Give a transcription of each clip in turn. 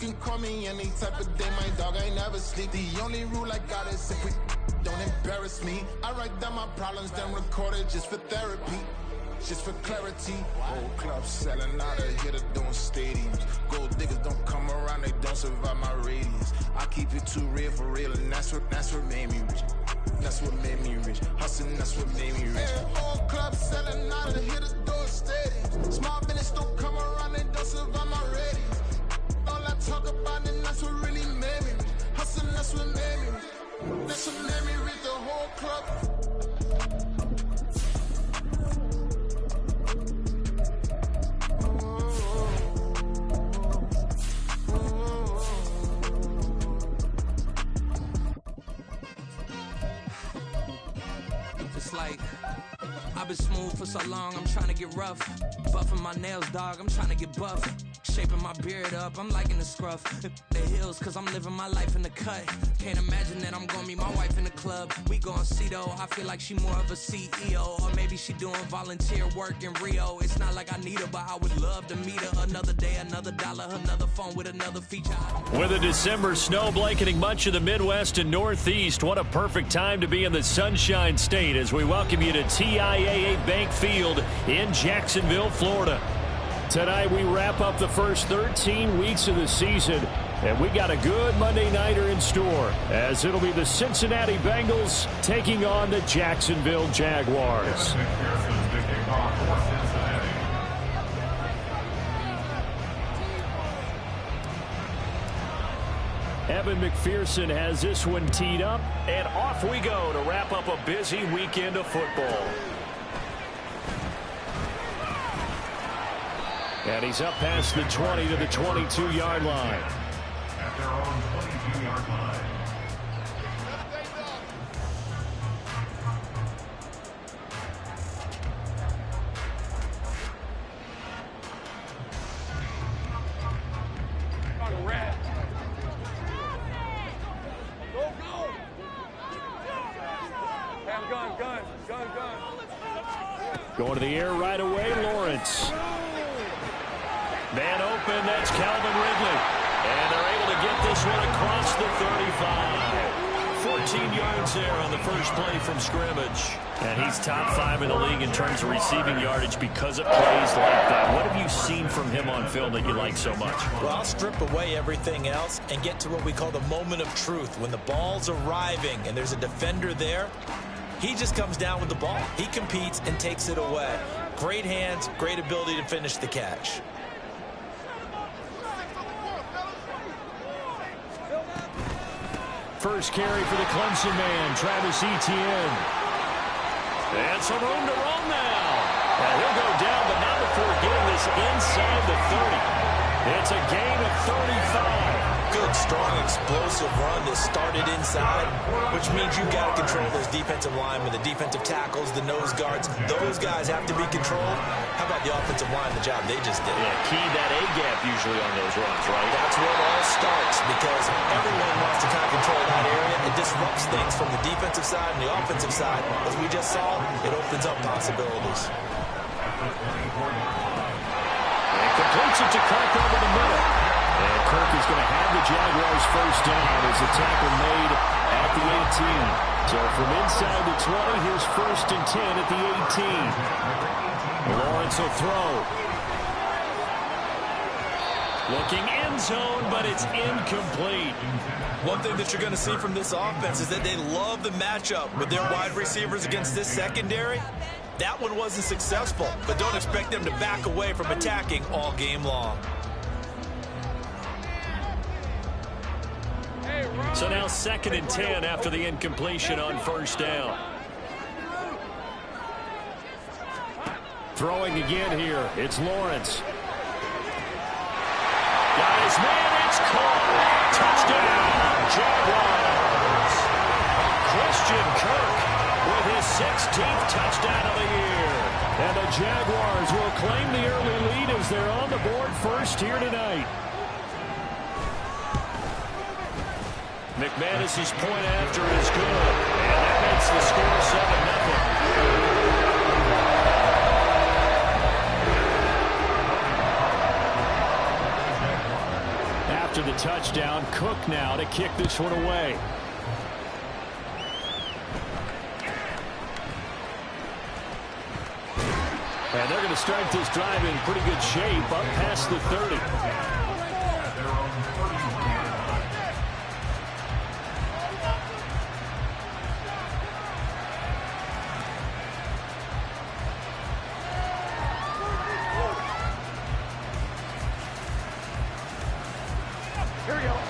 can call me any type of day, my dog, I never sleep. The only rule I got is if we don't embarrass me. I write down my problems, then record it just for therapy. Just for clarity, whole club selling out of here to doing stadiums. Gold diggers don't come around, they don't survive my radius. I keep it too real for real, and that's what made me rich. That's what made me rich. Hustling, that's what made me rich. Whole club selling out of here to doing stadiums. Small business don't come around, they don't survive my radius. All I talk about, and that's what really made me rich. Hustling, that's what made me rich. That's what made me rich, the whole club. Like, I've been smooth for so long, I'm trying to get rough. Buffing my nails, dog, I'm trying to get buff. Shaping my beard up, I'm liking the scruff. The hills, cause I'm living my life in the cut. Can't imagine that I'm gonna meet my wife in the club. We gon' see though, I feel like she more of a CEO. Or maybe she doing volunteer work in Rio. It's not like I need her, but I would love to meet her. Another day, another dollar, another phone with another feature. With a December snow blanketing much of the Midwest and Northeast, what a perfect time to be in the Sunshine State as we welcome you to TIAA Bank Field in Jacksonville, Florida. Tonight we wrap up the first 13 weeks of the season, and we got a good Monday nighter in store as it'll be the Cincinnati Bengals taking on the Jacksonville Jaguars. Evan McPherson has this one teed up, and off we go to wrap up a busy weekend of football. And he's up past the 20 to the 22-yard line. At their own 22-yard line. Going to the air right away, Lawrence. Man open, that's Calvin Ridley. And they're able to get this one across the 35. 14 yards there on the first play from scrimmage. And he's top 5 in the league in terms of receiving yardage because of plays like that. What have you seen from him on film that you like so much? Well, I'll strip away everything else and get to what we call the moment of truth. When the ball's arriving and there's a defender there, he just comes down with the ball. He competes and takes it away. Great hands, great ability to finish the catch. First carry for the Clemson man, Travis Etienne. And some room to run now. And he'll go down, but not before getting this inside the 30. It's a gain of 35. Good, strong, explosive run that started inside, which means you've got to control those defensive linemen, the defensive tackles, the nose guards. Those guys have to be controlled. How about the offensive line, the job they just did? Yeah, key that A-gap usually on those runs, right? That's where it all starts because everyone wants to kind of control that area. It disrupts things from the defensive side and the offensive side. As we just saw, it opens up possibilities. And completes it to Kirk over the middle. And Kirk is going to have the Jaguars first down as the tackle made at the 18. So from inside the 20, here's 1st and 10 at the 18. Lawrence will throw. Looking end zone, but it's incomplete. One thing that you're going to see from this offense is that they love the matchup with their wide receivers against this secondary. That one wasn't successful, but don't expect them to back away from attacking all game long. So now 2nd and 10 after the incompletion on first down. Throwing again here, it's Lawrence. Guys, man, it's caught. Touchdown, Jaguars. Christian Kirk with his 16th touchdown of the year. And the Jaguars will claim the early lead as they're on the board first here tonight. McManus's point after is good, and that makes the score 7-0. After after the touchdown. Cook now to kick this one away. And they're going to start this drive in pretty good shape up past the 30.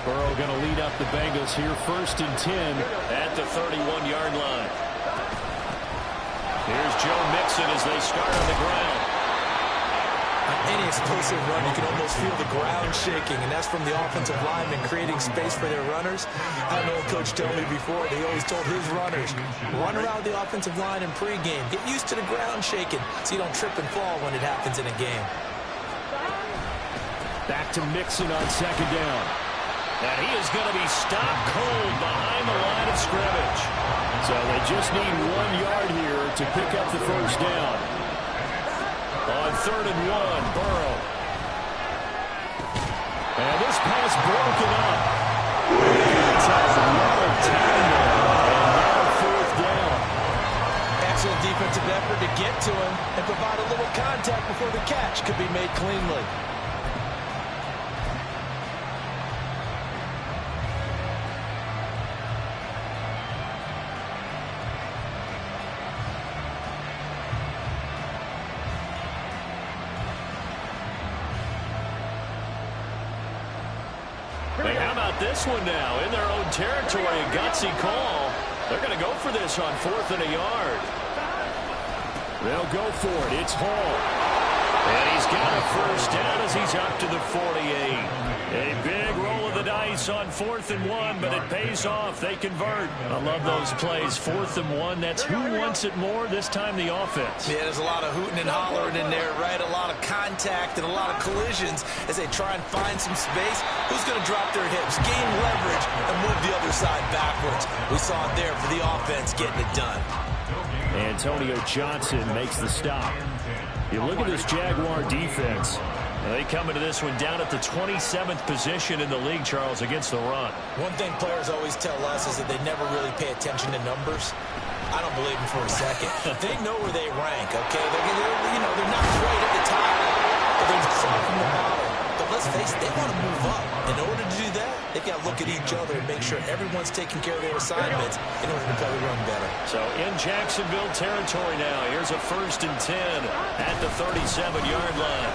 Burrow going to lead up the Bengals here, 1st and 10 at the 31-yard line. Here's Joe Mixon as they start on the ground. On any explosive run, you can almost feel the ground shaking, and that's from the offensive linemen creating space for their runners. I know a coach told me before, they always told his runners, run around the offensive line in pregame. Get used to the ground shaking so you don't trip and fall when it happens in a game. Back to Mixon on 2nd down. And he is going to be stopped cold behind the line of scrimmage. So they just need 1 yard here to pick up the 1st down. On 3rd and 1, Burrow. And this pass broken up. It's a lot of time there. And now 4th down. Excellent defensive effort to get to him and provide a little contact before the catch could be made cleanly. Hey, how about this one now? In their own territory, a gutsy call. They're going to go for this on 4th and a yard. They'll go for it. It's Hall. And he's got a 1st down as he's up to the 48. A big roll of the dice on 4th and 1, but it pays off. They convert. I love those plays. 4th and 1. That's who wants it more, this time the offense. Yeah, there's a lot of hooting and hollering in there, right? A lot of contact and a lot of collisions as they try and find some space. Who's going to drop their hips, gain leverage, and move the other side backwards? We saw it there for the offense getting it done. Antonio Johnson makes the stop. You look at this Jaguar defense. They come into this one down at the 27th position in the league, Charles, against the run. One thing players always tell us is that they never really pay attention to numbers. I don't believe them for a second. They know where they rank, okay? They're not great at the top, but they're far from the bottom. But let's face it, they want to move up. In order to do that, they've got to look at each other and make sure everyone's taking care of their assignments in order to play the run better. So in Jacksonville territory now, here's a 1st and 10 at the 37-yard line.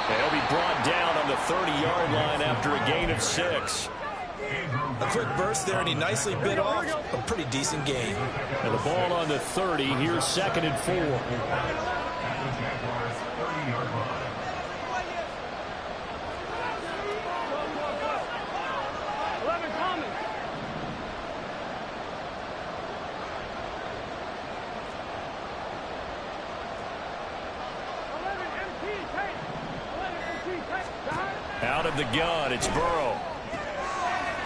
They'll be brought down on the 30-yard line after a gain of 6. A quick burst there, and he nicely bit off a pretty decent gain. And the ball on the 30. Here's 2nd and 4. 11 coming. Out of the gun, it's Burrow.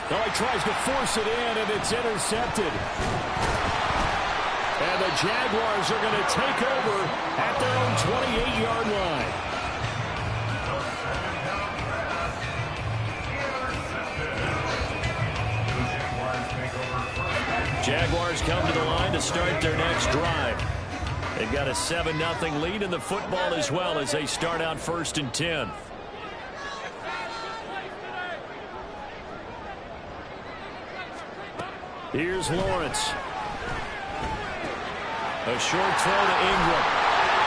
Now he tries to force it in, and it's intercepted. And the Jaguars are going to take over at their own 28-yard line. Jaguars come to the line to start their next drive. They've got a 7-0 lead in the football as well as they start out 1st and 10. Here's Lawrence. A short throw to Ingram.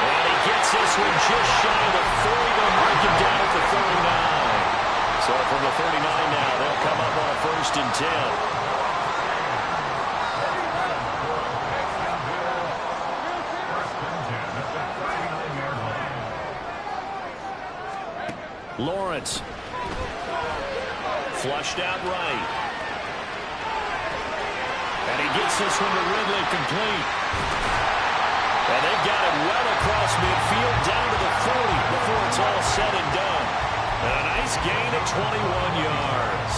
And he gets this one just shy of the 40. They'll mark him down at the 39. So from the 39 now, they'll come up on a 1st and 10. Lawrence. Flushed out right. And he gets this one to Ridley complete. And they've got it well across midfield down to the 40 before it's all said and done. And a nice gain of 21 yards.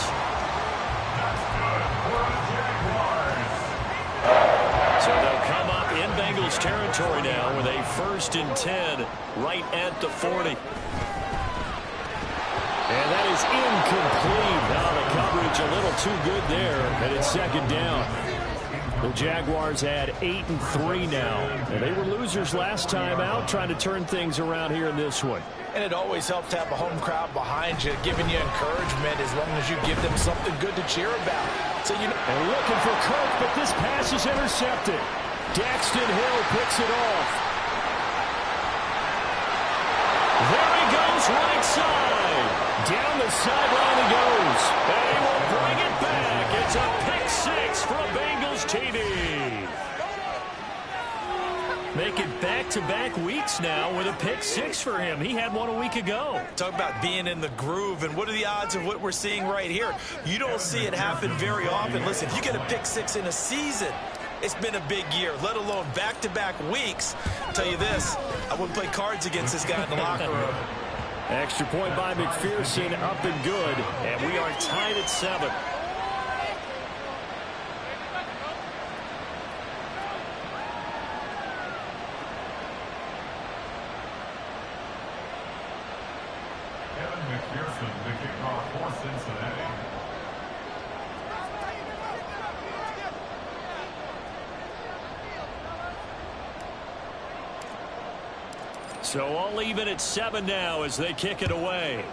So they'll come up in Bengals territory now with a 1st and 10 right at the 40. And that is incomplete. Now the coverage a little too good there, and it's second down. The Jaguars had 8-3 now. And they were losers last time out, trying to turn things around here in this one. And it always helps to have a home crowd behind you, giving you encouragement as long as you give them something good to cheer about. So and looking for Kirk, but this pass is intercepted. Daxton Hill picks it off. There he goes, right side. Down the sideline he goes. And he will bring it back. It's a pick six for a Bengals TD. Make it back-to-back weeks now with a pick six for him. He had one a week ago. Talk about being in the groove, and what are the odds of what we're seeing right here? You don't see it happen very often. Listen, if you get a pick six in a season, it's been a big year, let alone back-to-back weeks. I'll tell you this, I wouldn't play cards against this guy in the locker room. Extra point by McPherson, up and good, and we are tied at 7. McPherson, the kickoff for Cincinnati. So all even at 7 now as they kick it away.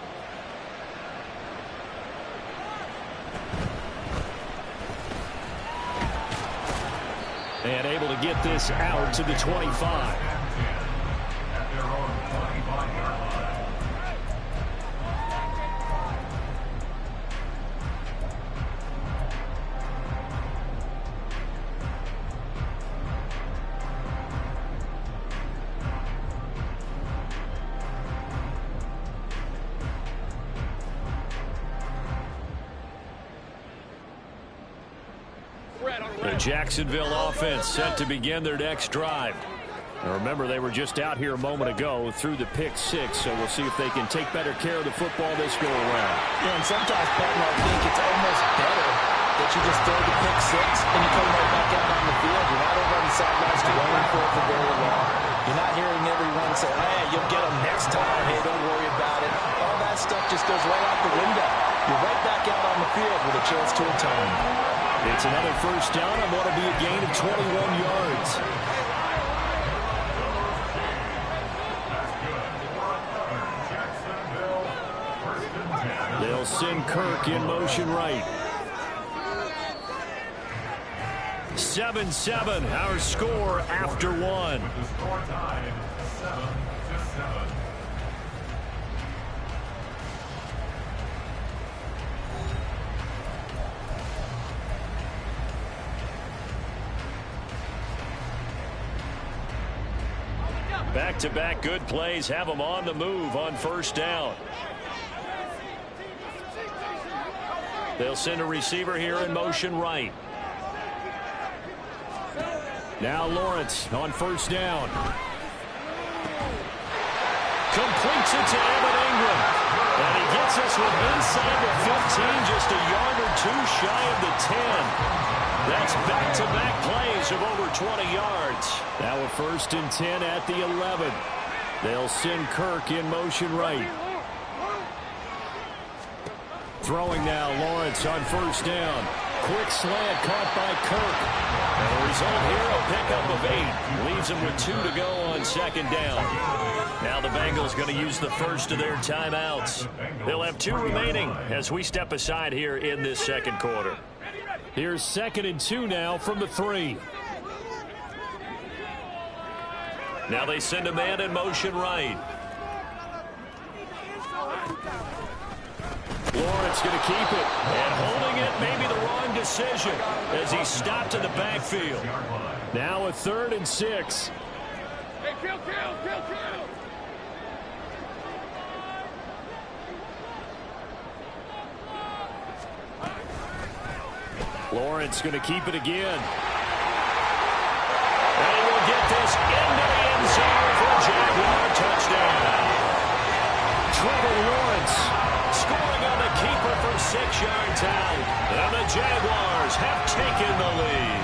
And able to get this out to the 25. At their own 25-yard line. The Jacksonville offense set to begin their next drive. Now remember, they were just out here a moment ago through the pick six, so we'll see if they can take better care of the football this go around. Yeah, and sometimes, partner, I think it's almost better that you just throw the pick six and you come right back out on the field. You're not over on the sidelines dwelling for very long. You're not hearing everyone say, hey, you'll get them next time. Hey, don't worry about it. All that stuff just goes right out the window. You're right back out on the field with a chance to atone. It's another first down and what will be a gain of 21 yards. They'll send Kirk in motion right. 7-7, our score after one. The score tied 7-7. Back-to-back good plays have them on the move on first down. They'll send a receiver here in motion right. Now Lawrence on first down. Completes it to Evan Ingram. And he gets us with inside the 15, just a yard or two shy of the 10. That's back-to-back plays of over 20 yards. Now a 1st and 10 at the 11. They'll send Kirk in motion right. Throwing now, Lawrence on first down. Quick slant caught by Kirk. And the result here, a pickup of 8. Leaves them with 2 to go on second down. Now the Bengals going to use the first of their timeouts. They'll have 2 remaining as we step aside here in this second quarter. Here's 2nd and 2 now from the 3. Now they send a man in motion right. Lawrence going to keep it. And holding it may be the wrong decision as he stopped in the backfield. Now a 3rd and 6. Hey, kill. Lawrence going to keep it again. And he will get this into the end zone for a Jaguar touchdown. Trevor Lawrence scoring on the keeper from 6 yards out. And the Jaguars have taken the lead.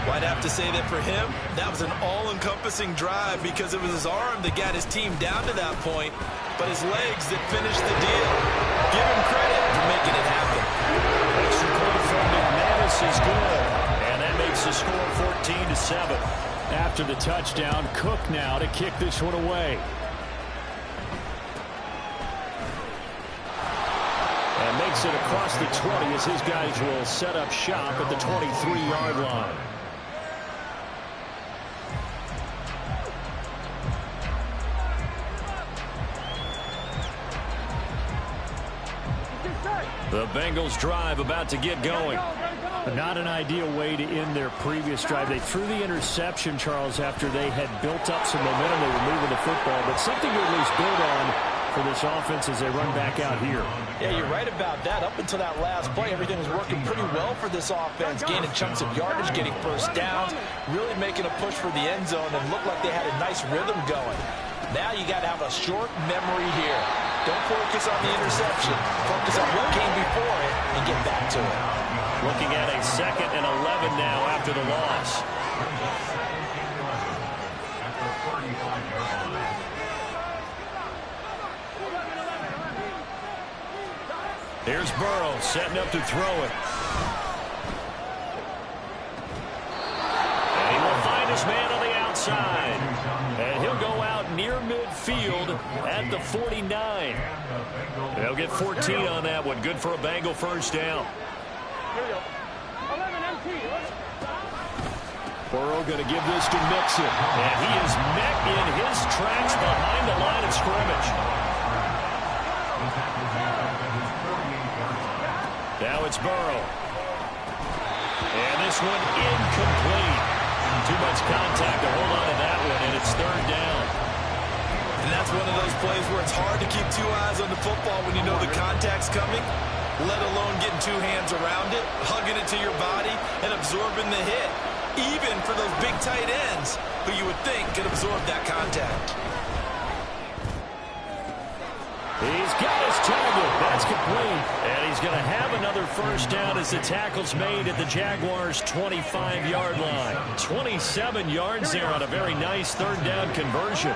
Well, I'd have to say that for him, that was an all-encompassing drive because it was his arm that got his team down to that point, but his legs that finished the deal. Give him credit for making it happen. Extra point from McManus is good, and that makes the score 14-7. After the touchdown, Cook now to kick this one away. And makes it across the 20 as his guys will set up shop at the 23-yard line. The Bengals drive about to get going. Not an ideal way to end their previous drive. They threw the interception, Charles, after they had built up some momentum. They were moving the football, but something to at least build on for this offense as they run back out here. Yeah, you're right about that. Up until that last play, everything was working pretty well for this offense, gaining chunks of yardage, getting first downs, really making a push for the end zone, and looked like they had a nice rhythm going. Now you got to have a short memory here. Don't focus on the interception. Focus on what came before it and get back to it. Looking at a 2nd and 11 now after the loss. Here's Burrow setting up to throw it. And he will find his man on the outside. And he'll go out near midfield at the 49. They'll get 14 on that one. Good for a Bengal first down. Burrow going to give this to Mixon. And he is met in his tracks behind the line of scrimmage. Now it's Burrow. And this one incomplete. Too much contact to hold on to that one, and it's 3rd down. And that's one of those plays where it's hard to keep 2 eyes on the football when you know the contact's coming, let alone getting 2 hands around it, hugging it to your body, and absorbing the hit. Even for those big tight ends who you would think could absorb that contact. He's got his target. That's complete. And he's going to have another first down as the tackle's made at the Jaguars' 25-yard line. 27 yards there on a very nice 3rd down conversion.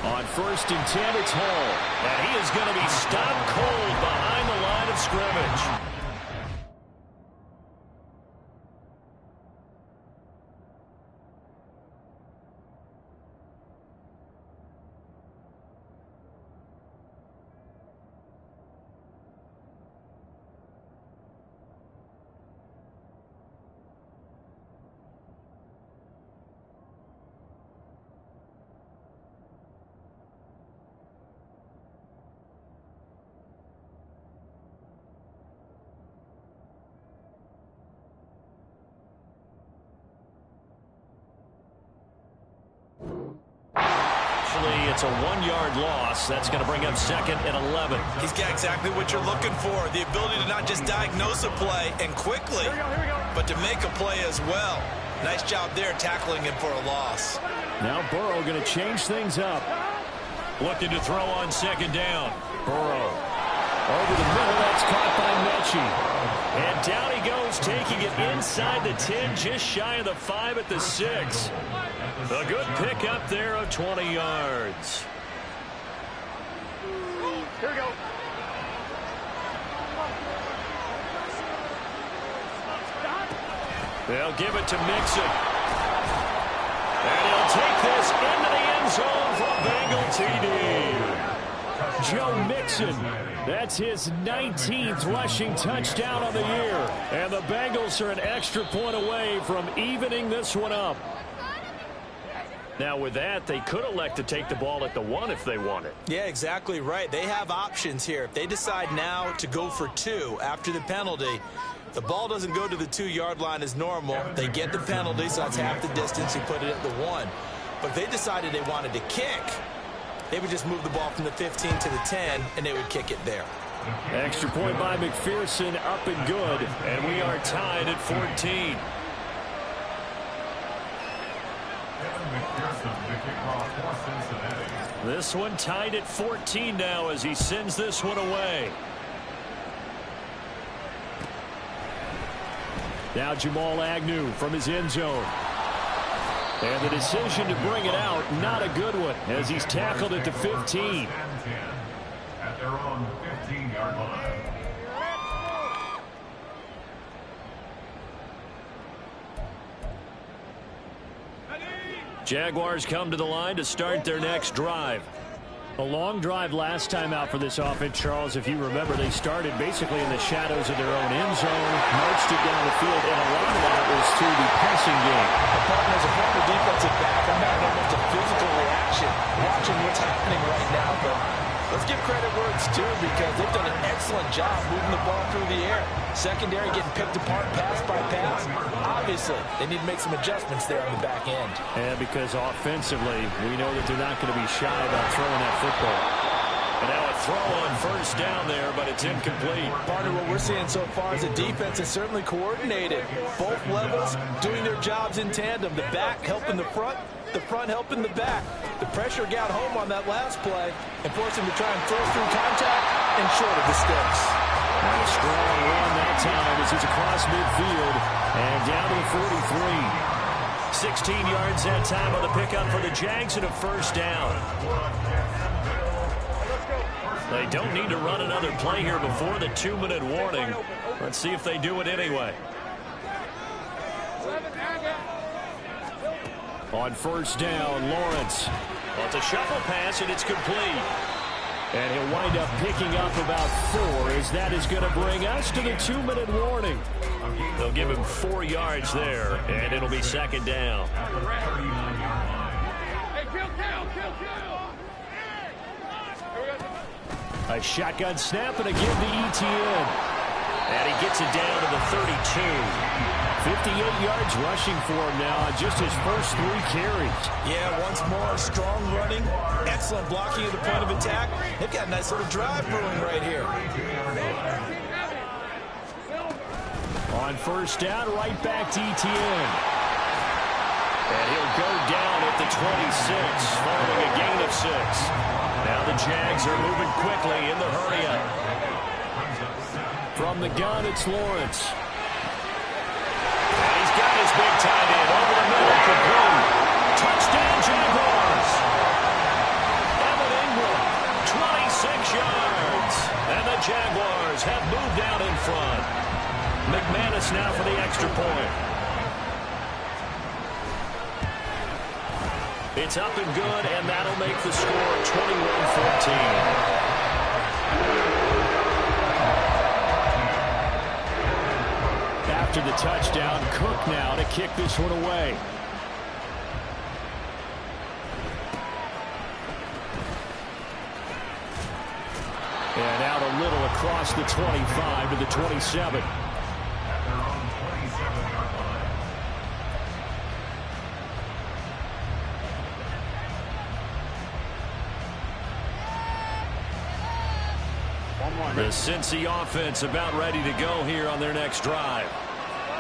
On 1st and 10, it's Hall. And he is going to be stopped cold behind the line of scrimmage. It's a 1-yard loss. That's going to bring up 2nd and 11. He's got exactly what you're looking for. The ability to not just diagnose a play and quickly, but to make a play as well. Nice job there tackling him for a loss. Now Burrow going to change things up. Looking to throw on 2nd down. Burrow over the middle. That's caught by Mechie. And down he goes, taking it inside the 10, just shy of the 5 at the 6. A good pick up there of 20 yards. Here we go. They'll give it to Mixon. And he'll take this into the end zone for a Bengal TD. Joe Mixon, that's his 19th rushing touchdown of the year. And the Bengals are an extra point away from evening this one up. Now, with that, they could elect to take the ball at the 1 if they wanted. Yeah, exactly right. They have options here. If they decide now to go for 2 after the penalty, the ball doesn't go to the 2-yard line as normal. They get the penalty, so that's half the distance. You put it at the 1. But if they decided they wanted to kick, they would just move the ball from the 15 to the 10, and they would kick it there. Extra point by McPherson, up and good. And we are tied at 14. This one tied at 14 now as he sends this one away. Now Jamal Agnew from his end zone. And the decision to bring it out, not a good one, as he's tackled at the 15. At their own 15-yard line. Jaguars come to the line to start their next drive. A long drive last time out for this offense, Charles. If you remember, they started basically in the shadows of their own end zone, marched it down the field, and a lot of that was through the passing game. As a former defensive back, I'm having almost a physical reaction watching what's happening right now. But let's give credit where it's due, because they've done an excellent job moving the ball through the air. Secondary getting picked apart pass by pass. Obviously, they need to make some adjustments there on the back end. And because offensively, we know that they're not going to be shy about throwing that football. And now a throw on first down there, but it's incomplete. Partner, what we're seeing so far is the defense is certainly coordinated. Both levels doing their jobs in tandem. The back helping the front helping the back. The pressure got home on that last play and forced him to try and throw through contact and short of the sticks. And a strong run that time as he's across midfield and down to the 43. 16 yards that time on the pickup for the Jags and a first down. They don't need to run another play here before the 2-minute warning. Let's see if they do it anyway. On first down, Lawrence. Well, it's a shuffle pass, and it's complete. And he'll wind up picking up about 4, as that is going to bring us to the 2-minute warning. They'll give him 4 yards there, and it'll be second down. A shotgun snap and a give to Etienne. And he gets it down to the 32. 58 yards rushing for him now on just his first 3 carries. Yeah, once more, strong running, excellent blocking at the point of attack. They've got a nice little drive brewing right here. On first down, right back to Etienne. And he'll go down at the 26, following a gain of 6. Now the Jags are moving quickly in the hurry-up. From the gun, it's Lawrence. And he's got his big tight end over the middle for Blue. Touchdown, Jaguars. Evan Ingram, 26 yards. And the Jaguars have moved out in front. McManus now for the extra point. It's up and good, and that'll make the score 21-14. After the touchdown, Cook now to kick this one away. And out a little across the 25 to the 27. The Cincy offense about ready to go here on their next drive.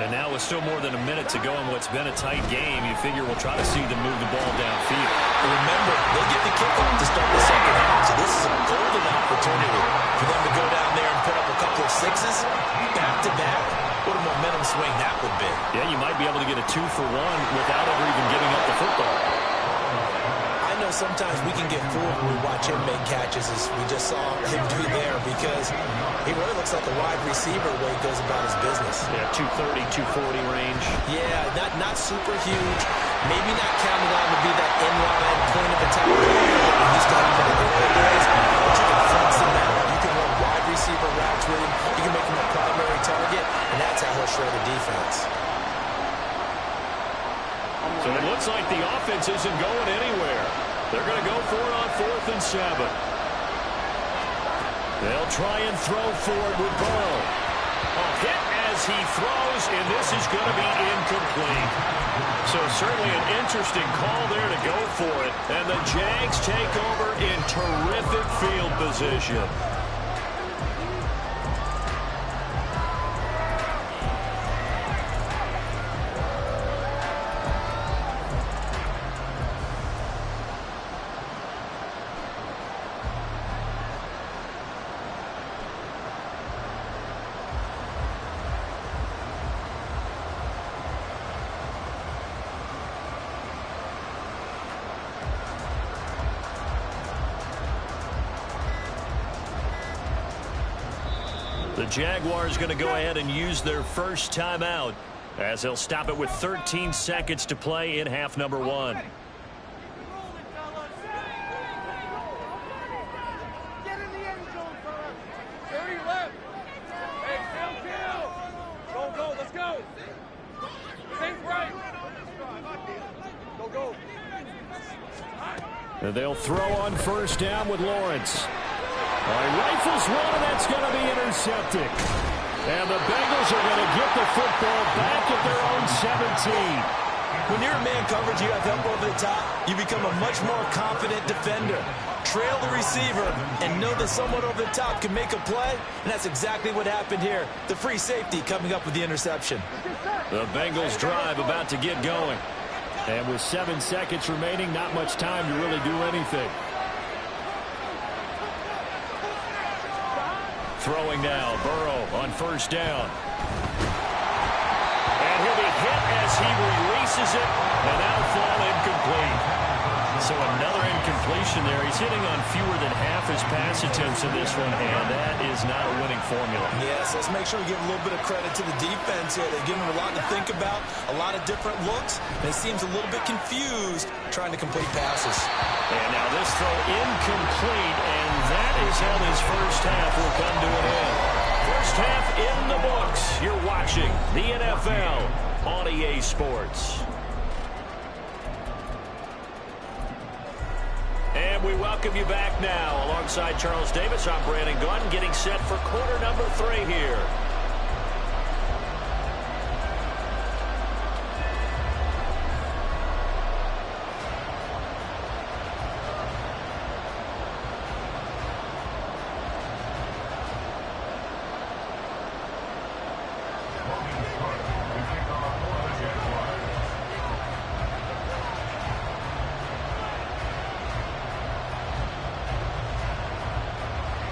And now with still more than a minute to go in what's been a tight game, you figure we'll try to see them move the ball downfield. Remember, they get the kickoff to start the second half, so this is a golden opportunity for them to go down there and put up a couple of 6s back-to-back. What a momentum swing that would be. Yeah, you might be able to get a 2-for-1 without ever even giving up the football. I know sometimes we can get fooled when we watch him make catches, as we just saw him do there, because he really looks like a wide receiver the way he goes about his business. Yeah, 230, 240 range. Yeah, not super huge. Maybe not counted on to be that inline point of attack player that we used to have in the early days, but you can flex him out. You can run wide receiver routes with him. You can make him a primary target, and that's how he'll shred a defense. So it looks like the offense isn't going anywhere. They're going to go for it on 4th and 7. They'll try and throw for it with Burrow. A hit as he throws, and this is going to be incomplete. So certainly an interesting call there to go for it. And the Jags take over in terrific field position. The Jaguars going to go ahead and use their first timeout as they'll stop it with 13 seconds to play in half number 1. And they'll throw on first down with Lawrence. Rifles one, and that's going to be intercepted. And the Bengals are going to get the football back at their own 17. When you're in man coverage, you have help over the top, you become a much more confident defender. Trail the receiver and know that someone over the top can make a play, and that's exactly what happened here. The free safety coming up with the interception. The Bengals drive about to get going. And with 7 seconds remaining, not much time to really do anything. Throwing now, Burrow on first down. And he'll be hit as he releases it, and that'll fall incomplete. So another incompletion there. He's hitting on fewer than half his pass attempts in this one, and that is not a winning formula. Yes, let's make sure we give a little bit of credit to the defense here. They've given him a lot to think about, a lot of different looks, and he seems a little bit confused trying to complete passes. And now this throw incomplete, and that is how this first half will come to an end. First half in the books. You're watching the NFL on EA Sports. And we welcome you back now. Alongside Charles Davis, I'm Brandon Gaudin, getting set for quarter number 3 here.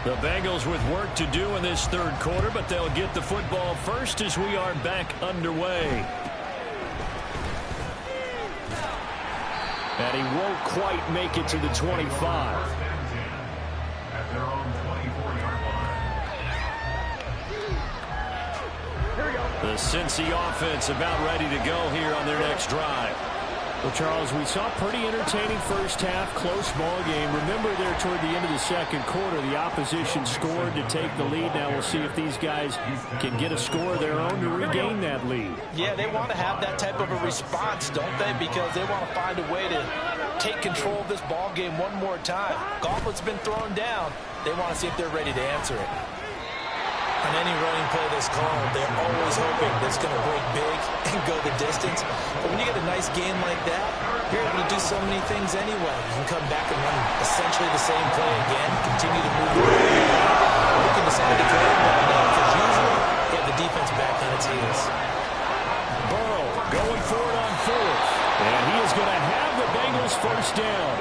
The Bengals with work to do in this third quarter, but they'll get the football first as we are back underway. And he won't quite make it to the 25. At their own 24-yard line. The Cincy offense about ready to go here on their next drive. Well, Charles, we saw a pretty entertaining first half, close ball game. Remember there toward the end of the second quarter, the opposition scored to take the lead. Now we'll see if these guys can get a score of their own to regain that lead. Yeah, they want to have that type of a response, don't they? Because they want to find a way to take control of this ball game one more time. Gauntlet's been thrown down. They want to see if they're ready to answer it. On any running play that's called, they're always hoping that's going to break big and go the distance. But when you get a nice game like that, you're able to do so many things anyway. You can come back and run essentially the same play again, continue to move the ball. You can decide to throw it, but as usual, you have the defense back on its heels. Burrow going for it on fourth. And he is going to have the Bengals first down.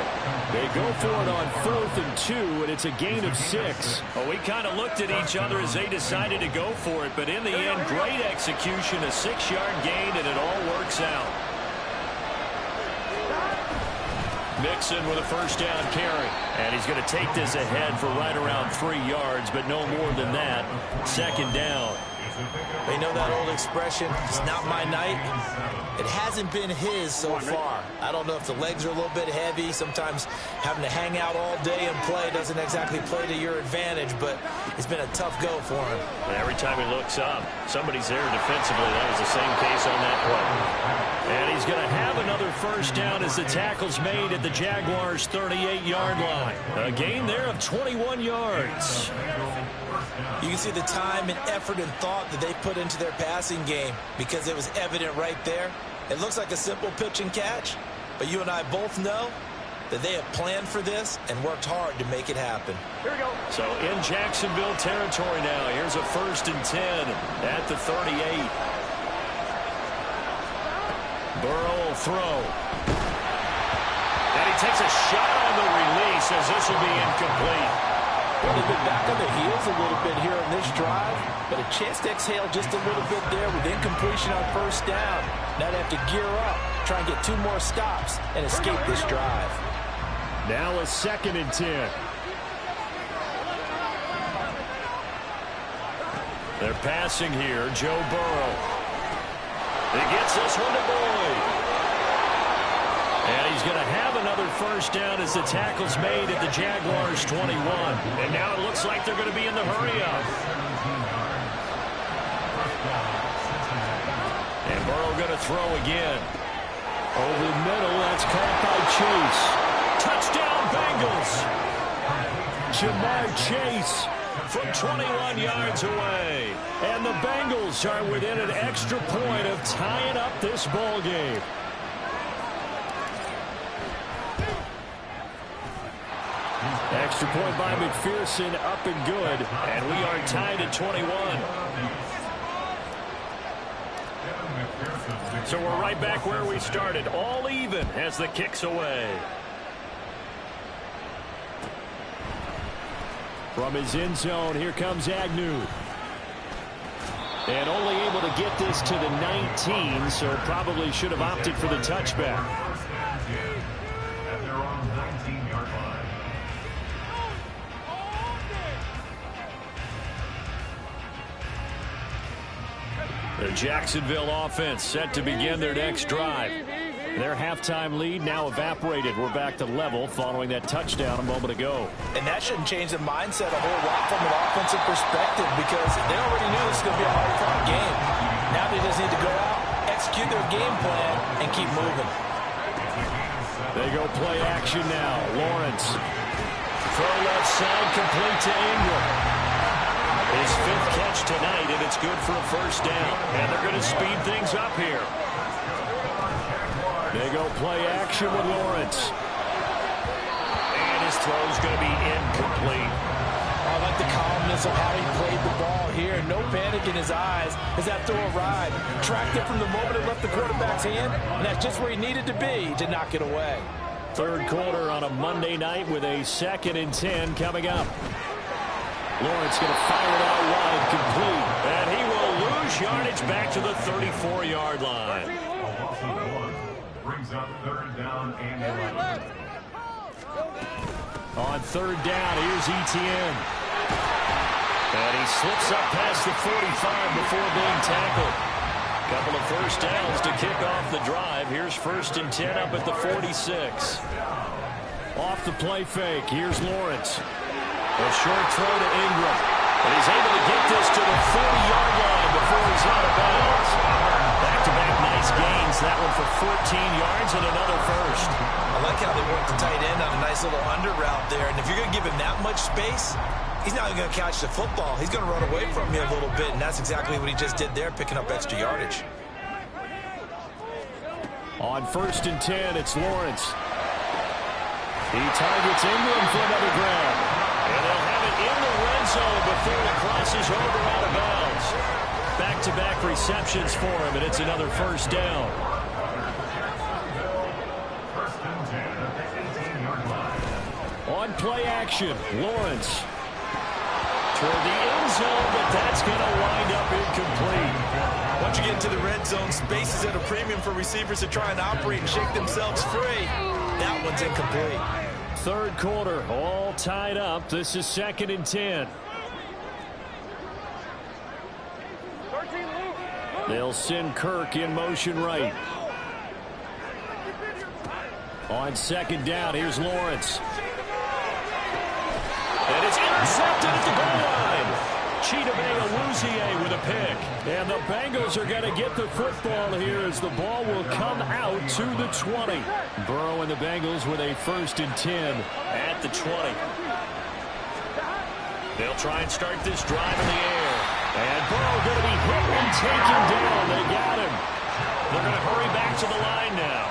They go for it on 4th and 2, and it's a gain of 6. Well, we kind of looked at each other as they decided to go for it, but in the end, great execution, a 6-yard gain, and it all works out. Mixon with a first down carry, and he's going to take this ahead for right around 3 yards, but no more than that. Second down. They know that old expression, it's not my night. It hasn't been his so far. I don't know if the legs are a little bit heavy. Sometimes having to hang out all day and play doesn't exactly play to your advantage, but it's been a tough go for him. And every time he looks up, somebody's there defensively. That was the same case on that play. And he's going to have another first down as the tackle's made at the Jaguars' 38-yard line. A gain there of 21 yards. You can see the time and effort and thought that they put into their passing game because it was evident right there. It looks like a simple pitch and catch, but you and I both know that they have planned for this and worked hard to make it happen. Here we go. So in Jacksonville territory now, here's a 1st and 10 at the 38. Burrow will throw. And he takes a shot on the release as this will be incomplete. Well, they've been back on the heels a little bit here on this drive, but a chance to exhale just a little bit there with incompletion on first down. Now they have to gear up, try and get 2 more stops, and escape this drive. Now a 2nd and 10. They're passing here. Joe Burrow. He gets this one to Boyd. And he's going to have another first down as the tackle's made at the Jaguars' 21. And now it looks like they're going to be in the hurry-up. And Burrow going to throw again. Over the middle, that's caught by Chase. Touchdown, Bengals. Jamar Chase from 21 yards away. And the Bengals are within an extra point of tying up this ball game. Extra point by McPherson, up and good. And we are tied at 21. So we're right back where we started, all even as the kick's away. From his end zone, here comes Agnew. And only able to get this to the 19, so probably should have opted for the touchback. At their own 19-yard line. The Jacksonville offense set to begin their next drive. Their halftime lead now evaporated. We're back to level following that touchdown a moment ago. And that shouldn't change the mindset a whole lot from an offensive perspective because they already knew this was going to be a hard-fought game. Now they just need to go out, execute their game plan, and keep moving. They go play action now. Lawrence. Throw left side, complete to Ingram. His fifth catch tonight, and it's good for a first down. And they're going to speed things up here. They go play action with Lawrence. And his throw's going to be incomplete. I like the calmness of how he played the ball here. No panic in his eyes as that throw arrived. Tracked it from the moment it left the quarterback's hand, and that's just where he needed to be to knock it away. Third quarter on a Monday night with a 2nd and 10 coming up. Lawrence going to fire it out wide, complete. And he will lose yardage back to the 34-yard line. Brings up third down and 11. On third down, here's Etienne. And he slips up past the 45 before being tackled. Couple of first downs to kick off the drive. Here's 1st and 10 up at the 46. Off the play fake, here's Lawrence. A short throw to Ingram. And he's able to get this to the 40-yard line before he's out of bounds. Back-to-back nice gains. That one for 14 yards and another first. I like how they worked the tight end on a nice little under route there. And if you're going to give him that much space, he's not going to catch the football. He's going to run away from you a little bit, and that's exactly what he just did there, picking up extra yardage. On 1st and 10, it's Lawrence. He targets Ingram for another grab. And they'll have it in the red zone before it crosses over out of bounds. Back-to-back receptions for him, and it's another first down. On play action, Lawrence. Toward the end zone, but that's going to wind up incomplete. Once you get into the red zone, space is at a premium for receivers to try and operate and shake themselves free. That one's incomplete. Third quarter, all tied up. This is 2nd and 10. They'll send Kirk in motion right. On 2nd down, here's Lawrence. And it's intercepted at the goal line. Chidobe Awuzie with a pick. And the Bengals are going to get the football here as the ball will come out to the 20. Burrow and the Bengals with a 1st and 10 at the 20. They'll try and start this drive in the air. And Burrow going to be hit and taken down. They got him. They're going to hurry back to the line now.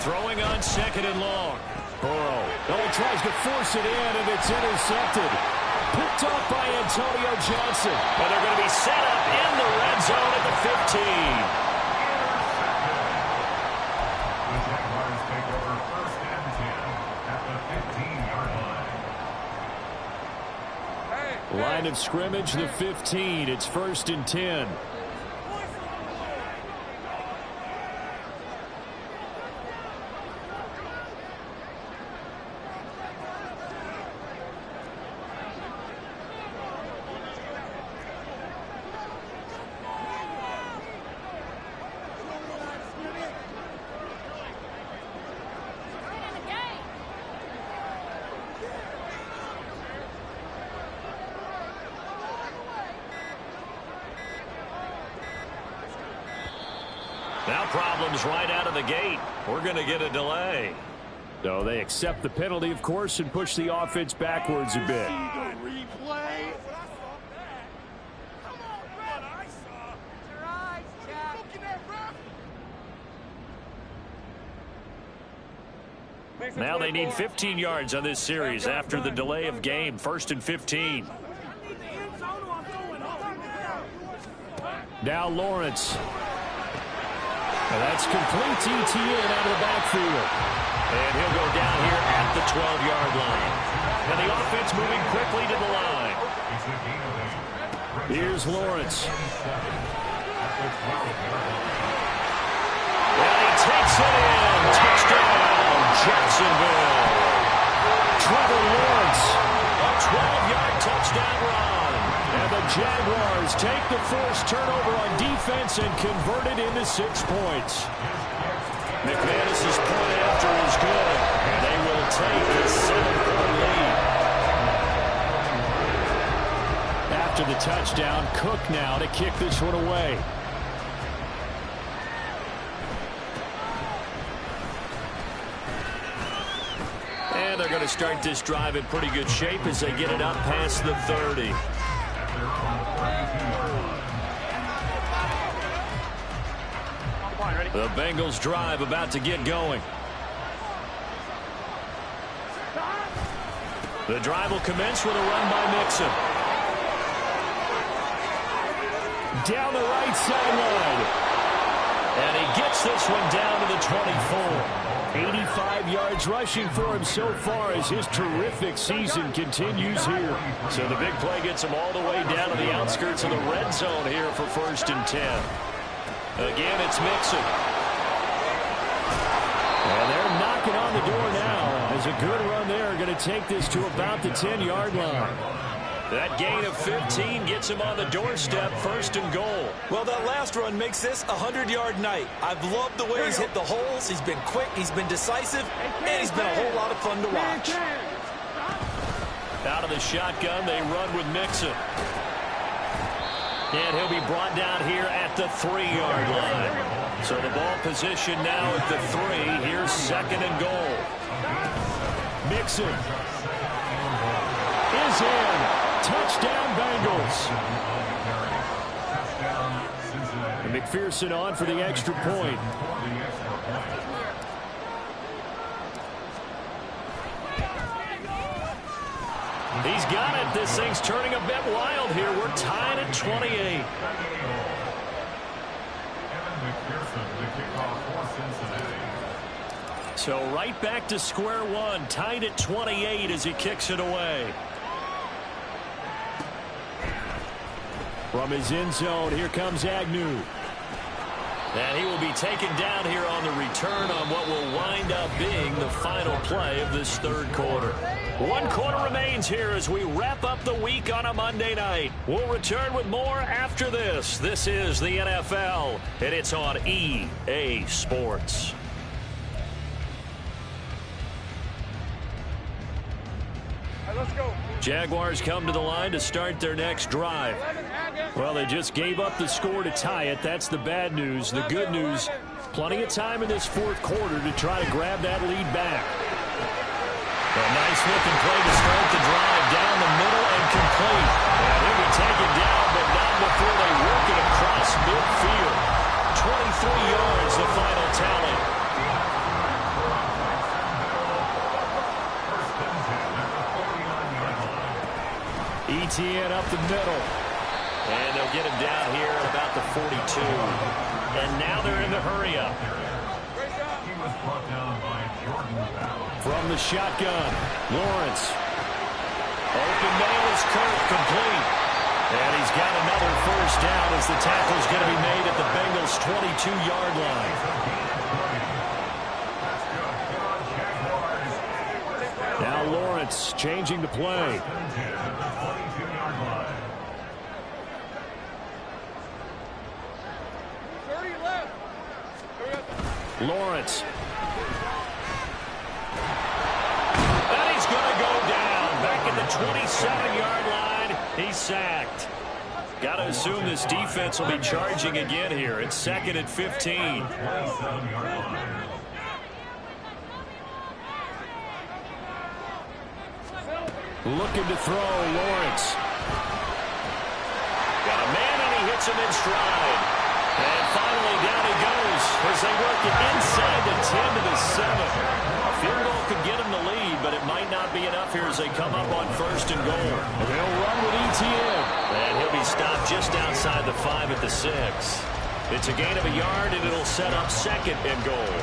Throwing on 2nd and long. Burrow. Oh, he tries to force it in, and it's intercepted. Picked off by Antonio Johnson. And they're going to be set up in the red zone at the 15. The Jaguars take over 1st and 10 at the 15-yard line. Line of scrimmage, the 15. It's 1st and 10. Now problems right out of the gate. We're going to get a delay. So they accept the penalty, of course, and push the offense backwards a bit. Now they need 15 yards on this series after the delay of game. 1st and 15. Now Lawrence. And that's complete to Etienne out of the backfield. And he'll go down here at the 12-yard line. And the offense moving quickly to the line. Here's Lawrence. And he takes it in. Touchdown, Jacksonville. Trevor Lawrence, a 12-yard touchdown run. And the Jaguars take the forced turnover on defense and convert it into 6 points. McManus's point after is good, and they will take a 7-point lead. After the touchdown, Cook now to kick this one away. And they're going to start this drive in pretty good shape as they get it up past the 30. The Bengals drive about to get going. The drive will commence with a run by Mixon. Down the right sideline. And he gets this one down to the 24. 85 yards rushing for him so far as his terrific season continues here. So the big play gets him all the way down to the outskirts of the red zone here for 1st and 10. Again, it's Mixon. And they're knocking on the door now. As a good run there, going to take this to about the 10-yard line. That gain of 15 gets him on the doorstep, 1st and goal. Well, that last run makes this a 100-yard night. I've loved the way he's hit the holes. He's been quick, he's been decisive, and he's been a whole lot of fun to watch. Out of the shotgun, they run with Mixon. And he'll be brought down here at the 3-yard line. So the ball position now at the 3. Here's 2nd and goal. Mixon is in. Touchdown, Bengals. And McPherson on for the extra point. He's got it. This thing's turning a bit wild here. We're tied at 28. So right back to square one. Tied at 28 as he kicks it away. From his end zone, here comes Agnew. And he will be taken down here on the return on what will wind up being the final play of this 3rd quarter. 1 quarter remains here as we wrap up the week on a Monday night. We'll return with more after this. This is the NFL, and it's on EA Sports. Let's go. Jaguars come to the line to start their next drive. Well, they just gave up the score to tie it. That's the bad news. The good news, plenty of time in this 4th quarter to try to grab that lead back. A nice looking play to start the drive down the middle and complete. And he'll be taken down, but not before they work it across midfield. 23 yards, the final tally. Etienne up the middle. And they'll get him down here at about the 42. And now they're in the hurry-up. From the shotgun, Lawrence. Open man is Kirk, complete. And he's got another 1st down as the tackle's going to be made at the Bengals' 22-yard line. Now Lawrence changing the play. Lawrence. And he's going to go down. Back at the 27-yard line. He's sacked. Got to assume this defense will be charging again here. It's 2nd and 15. Looking to throw, Lawrence. Got a man, and he hits him in stride. And finally, down he goes as they work it inside the 10 to the 7. Field goal could get him the lead, but it might not be enough here as they come up on 1st and goal. They'll run with ETN. And he'll be stopped just outside the 5 at the 6. It's a gain of a yard, and it'll set up 2nd and goal.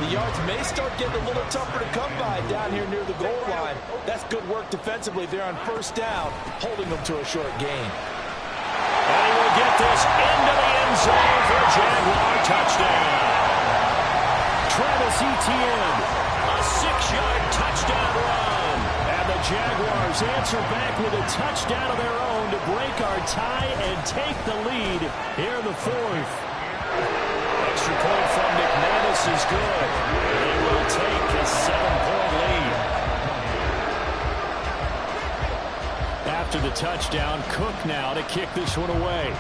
The yards may start getting a little tougher to come by down here near the goal line. That's good work defensively there on 1st down, holding them to a short gain. And he will get this into the end zone for a Jaguar touchdown. Travis Etienne, a 6-yard touchdown run. And the Jaguars answer back with a touchdown of their own to break our tie and take the lead here in the 4th. Extra point from McManus is good. They will take a 7-point lead. After the touchdown, Cook now to kick this one away.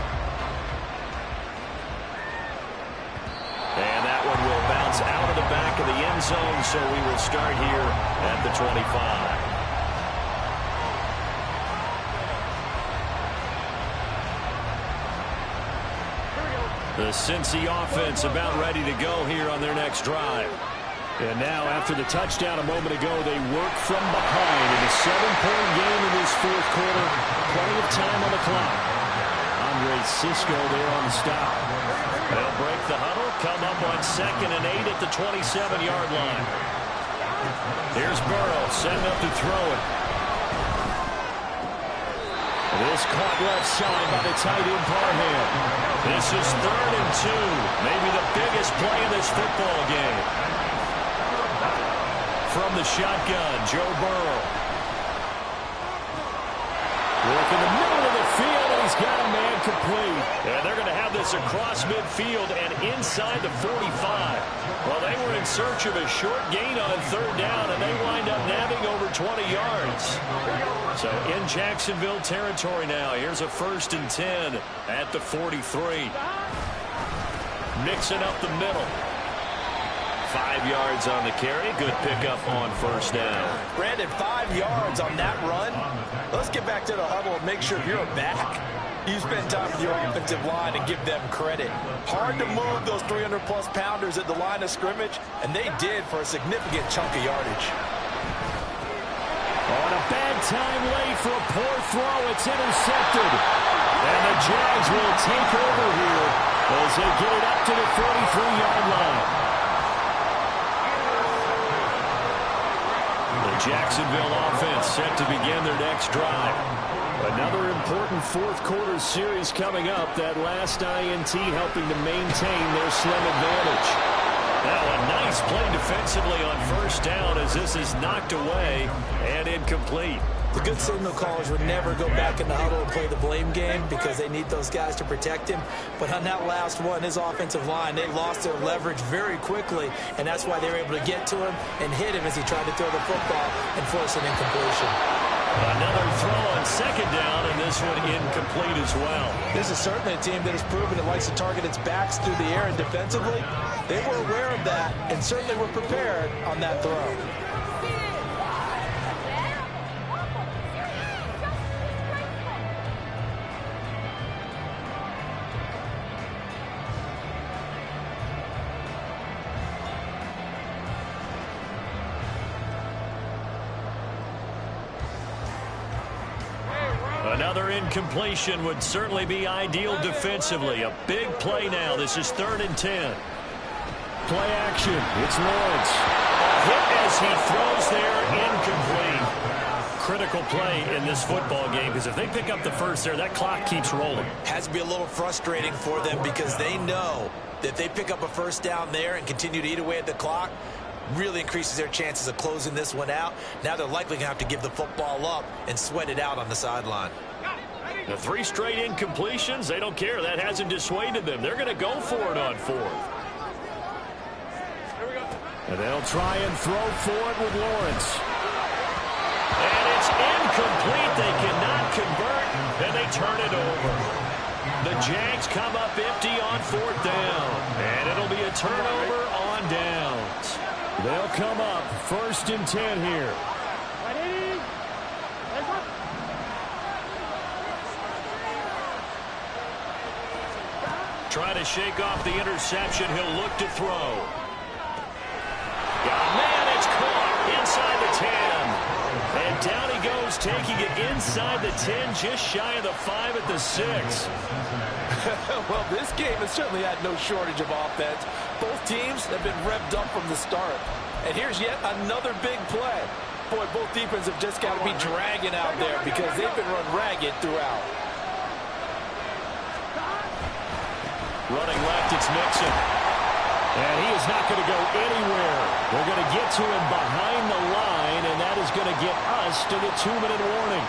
And that one will bounce out of the back of the end zone, so we will start here at the 25. The Cincy offense about ready to go here on their next drive. And now, after the touchdown a moment ago, they work from behind in a 7-point game in this 4th quarter. Plenty of time on the clock. Andre Cisco there on the stop. They'll break the huddle, come up on 2nd and 8 at the 27-yard line. Here's Burrow setting up to throw it. This caught left side by the tight end Parham. This is 3rd and 2. Maybe the biggest play in this football game. From the shotgun, Joe Burrow. Work in the middle of the field, and he's got a man complete. And they're going to have this across midfield and inside the 45. Well, they were in search of a short gain on 3rd down, and they wind up nabbing over 20 yards. So in Jacksonville territory now. Here's a 1st and 10 at the 43. Mixing up the middle. 5 yards on the carry. Good pickup on 1st down. Brandon, 5 yards on that run. Let's get back to the huddle and make sure if you're a back, you spend time with your offensive line and give them credit. Hard to move those 300-plus pounders at the line of scrimmage, and they did for a significant chunk of yardage. On a bad time late for a poor throw. It's intercepted. And the Jags will take over here as they get it up to the 43-yard line. The Jacksonville offense set to begin their next drive. Another important 4th quarter series coming up. That last INT helping to maintain their slim advantage. Now a nice play defensively on 1st down as this is knocked away and incomplete. The good signal callers would never go back in the huddle and play the blame game because they need those guys to protect him. But on that last one, his offensive line, they lost their leverage very quickly, and that's why they were able to get to him and hit him as he tried to throw the football and force an incompletion. Another throw on 2nd down, and this one incomplete as well. This is certainly a team that has proven it likes to target its backs through the air, and defensively, they were aware of that and certainly were prepared on that throw. Another incompletion would certainly be ideal defensively. A big play now. This is 3rd and 10. Play action. It's Lawrence. Hit as he throws there, incomplete. Critical play in this football game because if they pick up the first there, that clock keeps rolling. Has to be a little frustrating for them because they know that if they pick up a 1st down there and continue to eat away at the clock, really increases their chances of closing this one out. Now they're likely going to have to give the football up and sweat it out on the sideline. The 3 straight incompletions, they don't care. That hasn't dissuaded them. They're going to go for it on 4th. And they'll try and throw for it with Lawrence. And it's incomplete. They cannot convert, and they turn it over. The Jags come up empty on 4th down. And it'll be a turnover on downs. They'll come up 1st and 10 here. Trying to shake off the interception. He'll look to throw. Man, it's caught inside the 10. And down he goes, taking it inside the 10, just shy of the 5 at the 6. Well, this game has certainly had no shortage of offense. Both teams have been revved up from the start. And here's yet another big play. Boy, both defenses have just got to be dragging out there because they've been run ragged throughout. Running left, it's Mixon. And he is not going to go anywhere. They're going to get to him behind the line, and that is going to get us to the 2-minute warning.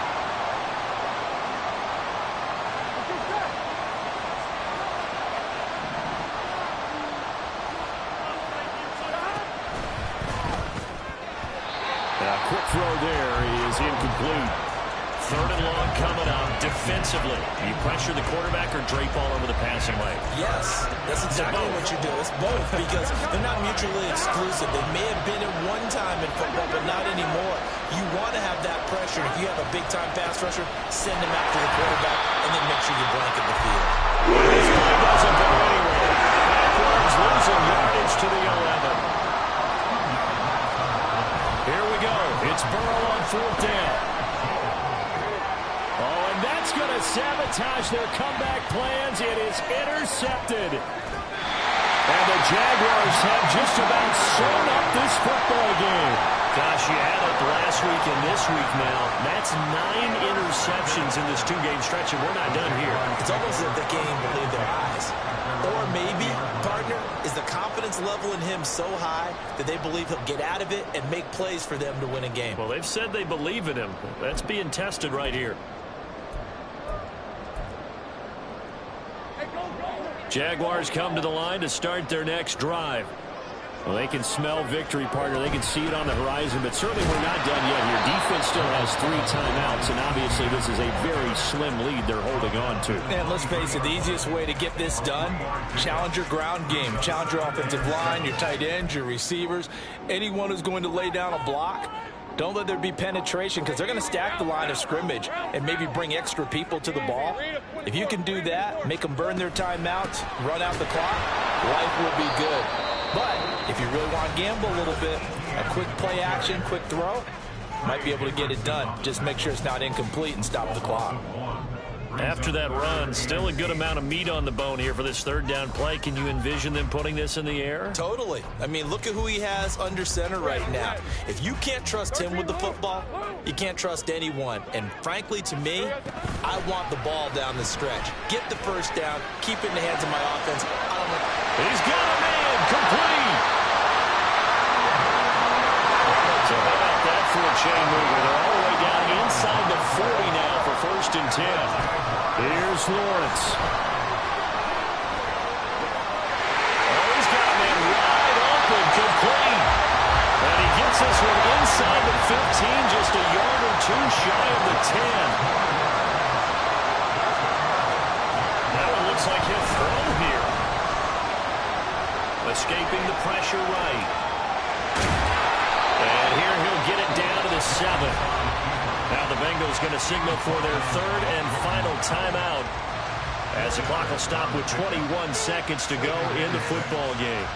A quick throw there is incomplete. 3rd and long coming up defensively. You pressure the quarterback or drape all over the passing lane? Yes, that's exactly what you do. It's both because they're not mutually exclusive. They may have been at one time in football, but not anymore. You want to have that pressure. If you have a big-time pass rusher, send him after the quarterback and then make sure you blanket the field. This play doesn't go anywhere. Backwards, losing yardage to the 11. Here we go. It's Burrow on 4th down. That's going to sabotage their comeback plans. It is intercepted. And the Jaguars have just about sewn up this football game. Gosh, you add up last week and this week now. That's 9 interceptions in this 2-game stretch, and we're not done here. It's almost as if the game believed their eyes. Or maybe, partner, is the confidence level in him so high that they believe he'll get out of it and make plays for them to win a game. Well, they've said they believe in him. That's being tested right here. Jaguars come to the line to start their next drive. Well, they can smell victory, partner. They can see it on the horizon, but certainly we're not done yet here. Defense still has 3 timeouts, and obviously this is a very slim lead they're holding on to. And let's face it, the easiest way to get this done, challenge your ground game. Challenge your offensive line, your tight ends, your receivers, anyone who's going to lay down a block. Don't let there be penetration because they're going to stack the line of scrimmage and maybe bring extra people to the ball. If you can do that, make them burn their timeouts, run out the clock, life will be good. But if you really want to gamble a little bit, a quick play action, quick throw, might be able to get it done. Just make sure it's not incomplete and stop the clock. After that run, still a good amount of meat on the bone here for this 3rd down play. Can you envision them putting this in the air? Totally. I mean, look at who he has under center right now. If you can't trust him with the football, you can't trust anyone. And frankly, to me, I want the ball down the stretch. Get the 1st down, keep it in the hands of my offense. He's got a man, complete. So how about that for a chain mover? They're all the way down inside the 40 now for 1st and 10. Here's Lawrence. Oh, he's got a man wide open, complete. And he gets this one inside the 15, just a yard or 2 shy of the 10. That one looks like he'll throw here. Escaping the pressure right. And here he'll get it down to the 7. Now the Bengals going to signal for their 3rd and final timeout as the clock will stop with 21 seconds to go in the football game.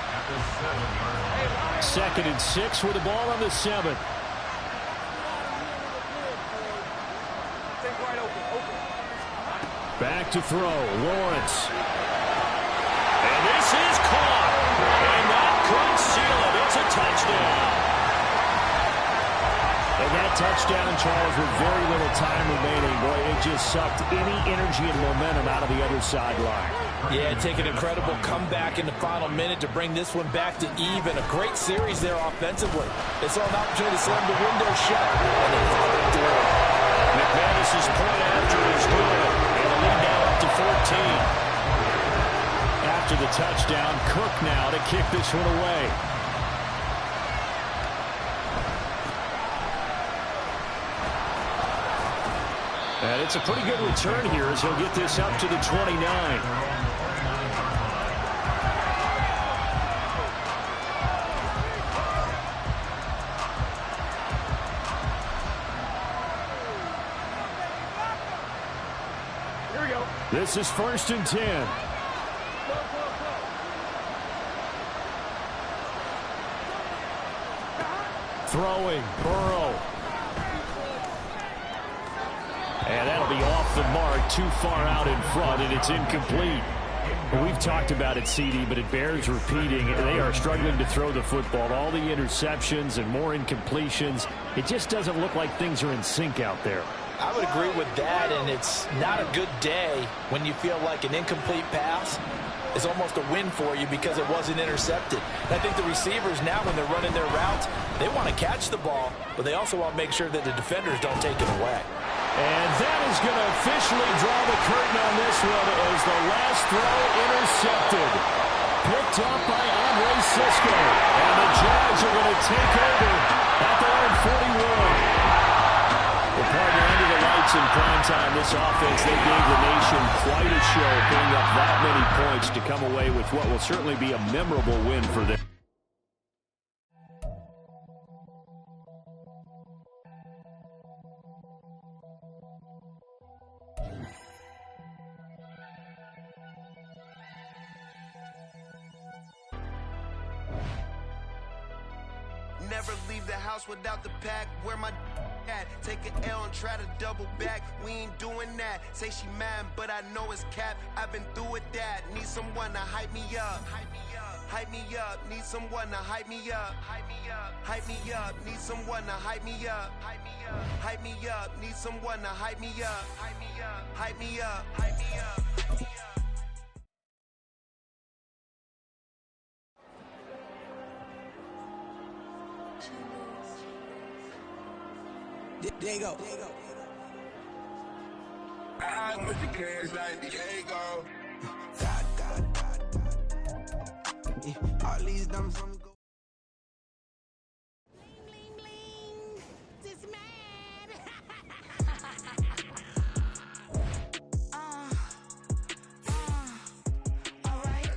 2nd and 6 with the ball on the 7. Back to throw, Lawrence. And this is caught. And that could seal it. It's a touchdown. And that touchdown, Charles, with very little time remaining, boy, it just sucked any energy and momentum out of the other sideline. Yeah, take an incredible comeback in the final minute to bring this one back to even. A great series there offensively. They saw an opportunity to slam the window shut, and they followed through. McManus's point after is good, and the lead now up to 14. After the touchdown, Cook now to kick this one away. And it's a pretty good return here as he'll get this up to the 29. This is 1st and 10. Throwing, Burrow. And that'll be off the mark, too far out in front, and it's incomplete. We've talked about it, CD, but it bears repeating. They are struggling to throw the football. All the interceptions and more incompletions. It just doesn't look like things are in sync out there. I would agree with that, and it's not a good day when you feel like an incomplete pass is almost a win for you because it wasn't intercepted. And I think the receivers now, when they're running their routes, they want to catch the ball, but they also want to make sure that the defenders don't take it away. And that is going to officially draw the curtain on this one as the last throw intercepted. Picked up by Andre Cisco. And the Jags are going to take over at their own 41. The partner under the lights in prime time. This offense, they gave the nation quite a show, putting up that many points to come away with what will certainly be a memorable win for them. Never leave the house without the pack. Where my at? Take an L and try to double back. We ain't doing that. Say she mad, but I know it's cap. I've been through with that. Need someone to hype me up. Hype me up. Need someone to hype me up. Hype me up. Hype me up. Need someone to hype me up. Hype me up. Hype me up. Need someone to hype me up. Hype me up. Hype me up. Hype me up. Hype me up. Diego. I'm with the cash like Diego. All these numbers on the go. Bling, bling, just mad. All right.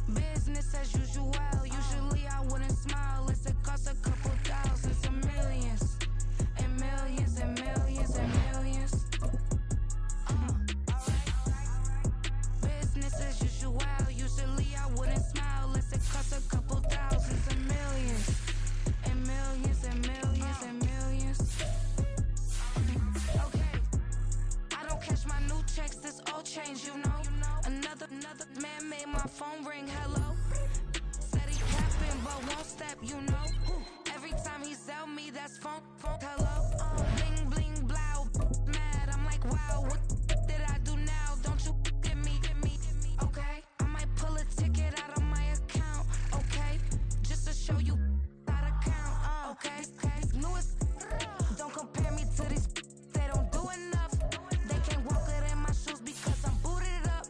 Business as usual. Usually I wouldn't smile. It's it cost a couple thousands and millions. And millions and millions and millions. Business as usual. Usually I wouldn't smile unless it cost a couple thousands and millions. And millions and millions and millions. Okay. I don't catch my new checks, this old change, you know. Another man made my phone ring, hello. Said he capping but won't step, you know. Every time he sell me, that's phone, hello. Bling, bling, blow, mad. I'm like, wow, what did I do now? Don't you get me, okay? I might pull a ticket out of my account, okay? Just to show you how to count, okay? Newest, don't compare me to these, they don't do enough. They can't walk it in my shoes because I'm booted up.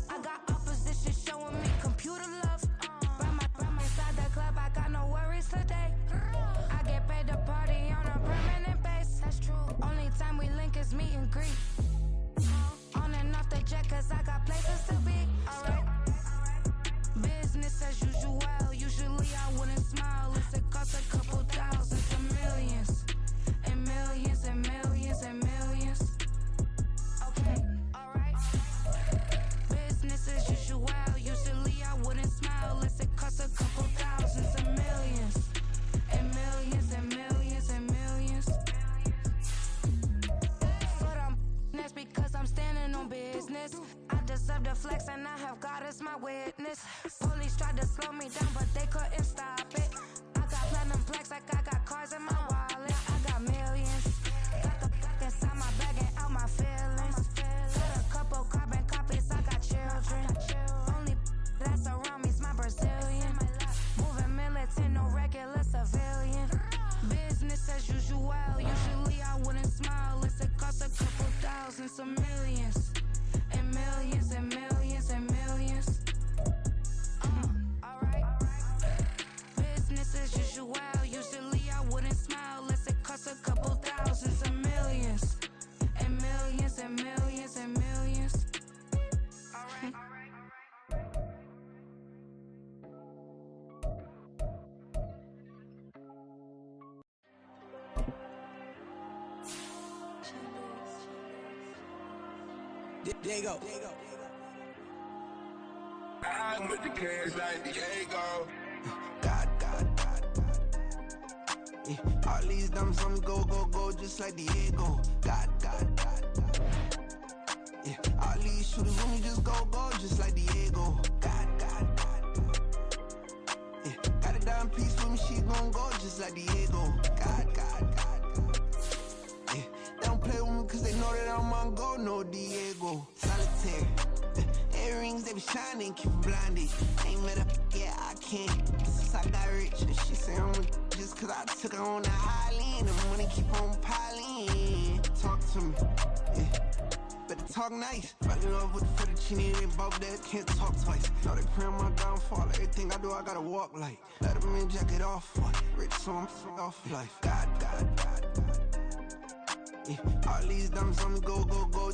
I got opposition showing me computer love. By my side the club, I got no worries today. I get paid to party on a permanent base. That's true. Only time we link is meet and greet. On and off the jet, cause I got places to be. Alright. Business as usual. Usually I wouldn't smile unless it cost a couple thousands and millions. And millions and millions and millions. Okay, alright. Business as usual. Usually I wouldn't smile unless it cost a couple thousands and millions. And millions and millions and millions. Foot on that's because I'm standing on business. I deserve the flex and I have God as my witness. Police tried to slow me down but they couldn't stop it. I got platinum plaques like I got cars in my wallet. I got millions. Got the fuck inside my bag and out my feelings. Got a couple carbon copies, I got children. Only that's around me's my Brazilian. Moving militant, no regular civilian. Business as usual. Usually I wouldn't smile unless it cost a couple thousands of millions. And millions and millions and millions. Alright. Diego. I'm with the cash like Diego. God. Yeah, all these dumps on me go, just like Diego. God. Yeah, all these shooters on me just go, just like Diego. God. Yeah, got a dime piece with me, she gon' go just like Diego. God. Yeah, they don't play with me cause they know that I'm on go, no Diego. Solitaire. Earrings, they be shining, keep blinded. Ain't met up, yeah, I can't. Since I got rich, and she say I'm just cause I took her on the island. The money keep on piling. Talk to me, yeah. Better talk nice. Fall in love with the fettuccine, they both dead, can't talk twice. Now they pray on my downfall, everything I do, I gotta walk like. Let them in, jacket off, rich, so I'm off life. God. Yeah, all these dumps on me go,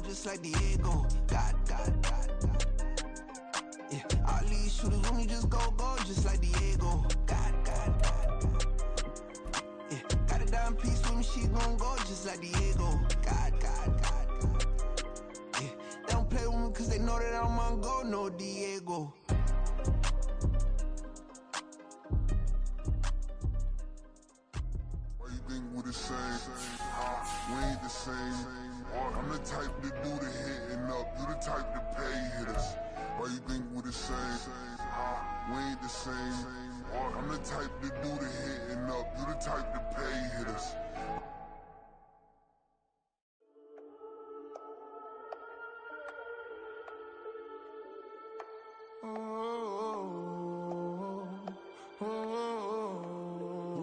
just like Diego. God. Yeah, all these shooters on me just go, just like Diego. God. Yeah, got a dime piece with me, she gon' go just like Diego. God. Yeah, they don't play with me cause they know that I'm on go, no Diego. Why you think we the same? We ain't the same. I'm the type to do the hitting up, you the type to pay hitters. Why you think we the same? We ain't the same. I'm the type to do the hitting up, you the type to pay hitters.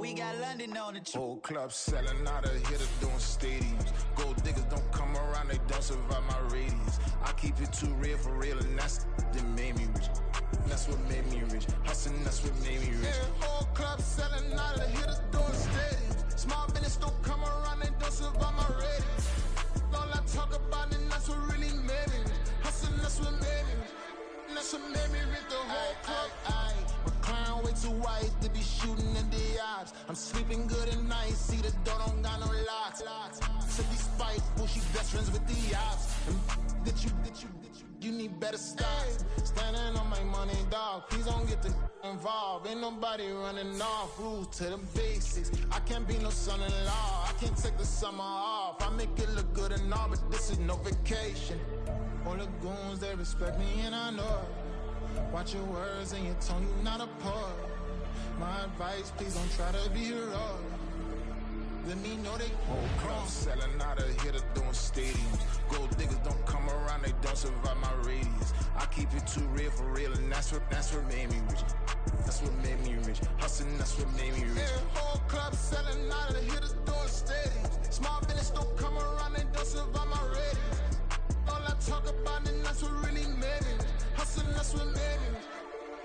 We got London on the trip. Whole club selling out of hitter doing stadiums. Gold diggers don't come around, they don't survive my radius. I keep it too real for real, and that's that made me rich. That's what made me rich. Hustling, that's what made me rich. Yeah, whole club selling out of hitters doing stadiums. Small business don't come around, they don't survive my radius. All I talk about, and that's what really made me rich. Hustling, that's what made me rich. That's what made me rich. The whole club. My clown way too white to be shooting in the eyes. I'm sleeping good at night, see the door don't got no locks. So be spiteful, she best friends with the ops. And you need better stop. Standing on my money, dog. Please don't get involved. Ain't nobody running off. Rules to the basics. I can't be no son-in-law. I can't take the summer off. I make it look good and all, but this is no vacation. All the goons, they respect me and I know it. Watch your words and your tone, you not a poet. My advice, please don't try to be heroic. Let me know they whole club selling out of hitter doing stadiums. Gold diggers don't come around, they don't survive my radius. I keep it too real for real, and that's what made me rich. That's what made me rich. Hustling, that's what made me rich. Yeah, whole club selling out of hitters doing stadiums. Small business don't come around, they don't survive my radius. All I talk about, and that's what really made me rich. Hustling, that's what made me rich.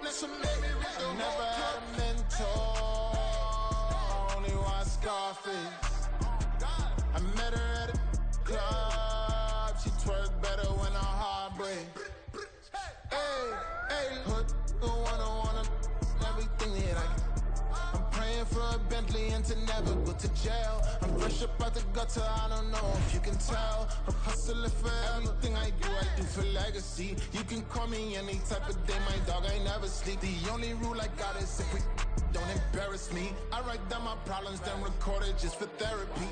That's what made me rich. I never had a mentor. Only watch Scarface. I met her at a club. She twerk better when her heart breaks. Hey, hood, wanna everything that I can. I'm praying for a Bentley and to never go to jail. I'm fresh up out the gutter, I don't know if you can tell. I'm hustling for everything I do for legacy. You can call me any type of day, my dog, I never sleep. The only rule I got is if we don't embarrass me. I write down my problems, then record it just for therapy.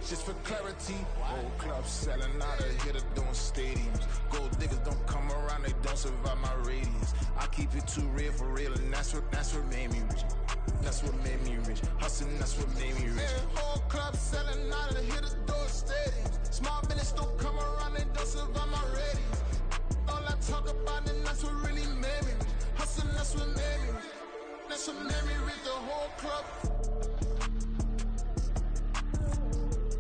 Just for clarity. Whole club selling out of hitter doing stadiums. Gold diggers don't come around, they don't survive my radius. I keep it too real for real, and that's what made me rich. That's what made me rich. Hustling, that's what made me rich. Yeah, whole club selling out of hitter doing stadiums. Small business don't come around, they don't survive my radius. All I talk about, and that's what really made me rich. Hustling, that's what made me rich. That's what made me rich. The whole club.